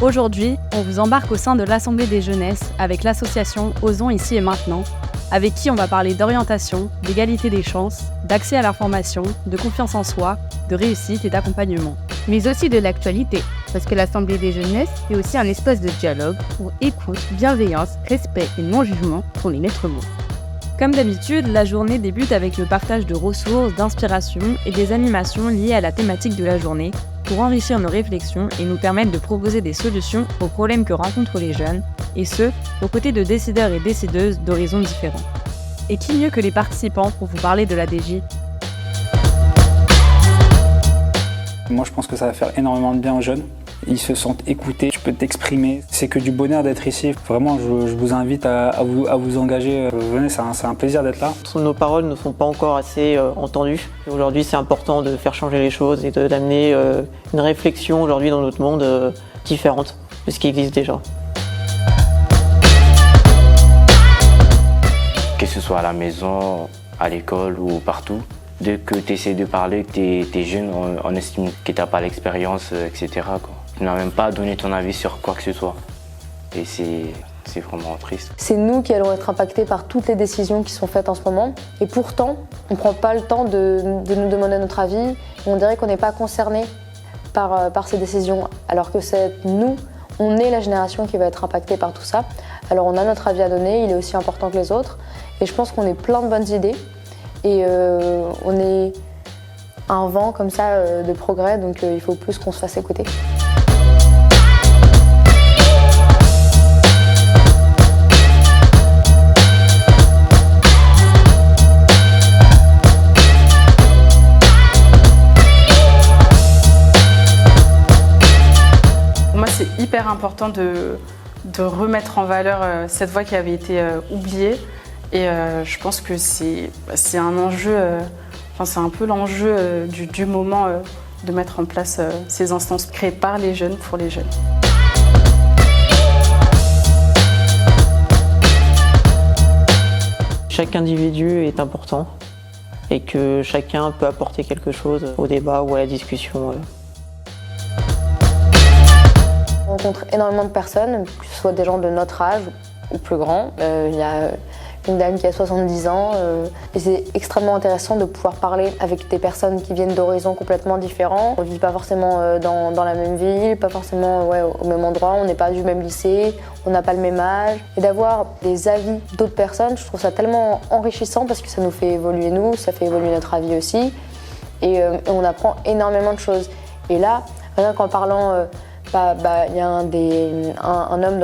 Aujourd'hui, on vous embarque au sein de l'Assemblée des jeunesses avec l'association Osons ici et maintenant, avec qui on va parler d'orientation, d'égalité des chances, d'accès à l'information, de confiance en soi, de réussite et d'accompagnement. Mais aussi de l'actualité, parce que l'Assemblée des jeunesses est aussi un espace de dialogue où écoute, bienveillance, respect et non-jugement sont les maîtres mots. Comme d'habitude, la journée débute avec le partage de ressources, d'inspiration et des animations liées à la thématique de la journée pour enrichir nos réflexions et nous permettre de proposer des solutions aux problèmes que rencontrent les jeunes, et ce, aux côtés de décideurs et décideuses d'horizons différents. Et qui mieux que les participants pour vous parler de la DJ ? Moi, je pense que ça va faire énormément de bien aux jeunes. Ils se sentent écoutés, tu peux t'exprimer. C'est que du bonheur d'être ici. Vraiment, je vous invite à vous engager. Venez, c'est un plaisir d'être là. Nos paroles ne sont pas encore assez entendues. Aujourd'hui, c'est important de faire changer les choses et d'amener une réflexion aujourd'hui dans notre monde différente de ce qui existe déjà. Que ce soit à la maison, à l'école ou partout. Dès que tu essaies de parler, que tu es jeune, on estime que tu n'as pas l'expérience, etc. Tu n'as même pas donné ton avis sur quoi que ce soit. Et c'est vraiment triste. C'est nous qui allons être impactés par toutes les décisions qui sont faites en ce moment. Et pourtant, on ne prend pas le temps de nous demander notre avis. On dirait qu'on n'est pas concerné par ces décisions. Alors que c'est nous, on est la génération qui va être impactée par tout ça. Alors on a notre avis à donner, il est aussi important que les autres. Et je pense qu'on est plein de bonnes idées. Et on est un vent comme ça de progrès, donc il faut plus qu'on se fasse écouter. Pour moi, c'est hyper important de remettre en valeur cette voix qui avait été oubliée. Et je pense que c'est un enjeu, c'est un peu l'enjeu du moment de mettre en place ces instances créées par les jeunes pour les jeunes. Chaque individu est important et que chacun peut apporter quelque chose au débat ou à la discussion. On rencontre énormément de personnes, que ce soit des gens de notre âge ou plus grands. Il y a une dame qui a 70 ans et c'est extrêmement intéressant de pouvoir parler avec des personnes qui viennent d'horizons complètement différents. On ne vit pas forcément dans la même ville, pas forcément au même endroit, on n'est pas du même lycée, on n'a pas le même âge. Et d'avoir des avis d'autres personnes, je trouve ça tellement enrichissant parce que ça nous fait évoluer nous, ça fait évoluer notre avis aussi et on apprend énormément de choses. Et là, rien qu'en parlant, il y a un homme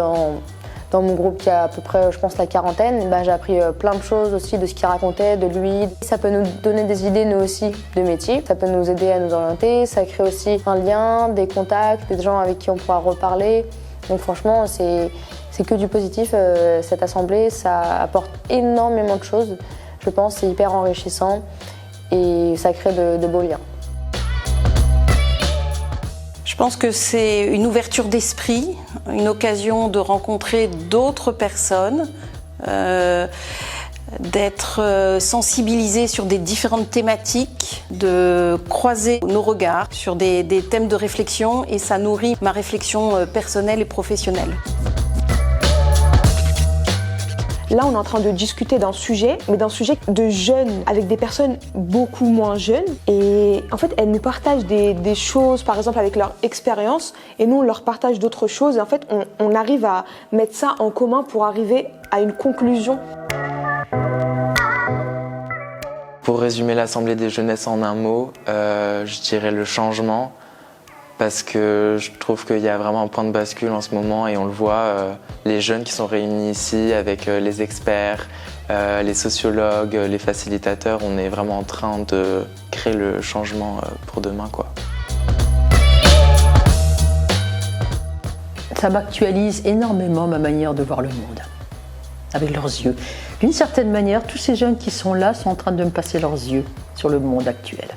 dans mon groupe qui a à peu près, je pense, la quarantaine, j'ai appris plein de choses aussi de ce qu'il racontait, de lui. Ça peut nous donner des idées, nous aussi, de métier. Ça peut nous aider à nous orienter. Ça crée aussi un lien, des contacts, des gens avec qui on pourra reparler. Donc franchement, c'est que du positif. Cette assemblée, ça apporte énormément de choses. Je pense c'est hyper enrichissant et ça crée de beaux liens. Je pense que c'est une ouverture d'esprit, une occasion de rencontrer d'autres personnes, d'être sensibilisé sur des différentes thématiques, de croiser nos regards sur des thèmes de réflexion et ça nourrit ma réflexion personnelle et professionnelle. Là, on est en train de discuter d'un sujet, mais d'un sujet de jeunes, avec des personnes beaucoup moins jeunes. Et en fait, elles nous partagent des choses, par exemple avec leur expérience, et nous, on leur partage d'autres choses. Et en fait, on arrive à mettre ça en commun pour arriver à une conclusion. Pour résumer l'Assemblée des jeunesses en un mot, je dirais le changement. Parce que je trouve qu'il y a vraiment un point de bascule en ce moment et on le voit, les jeunes qui sont réunis ici avec les experts, les sociologues, les facilitateurs, on est vraiment en train de créer le changement pour demain, quoi. Ça m'actualise énormément ma manière de voir le monde, avec leurs yeux. D'une certaine manière, tous ces jeunes qui sont là sont en train de me passer leurs yeux sur le monde actuel.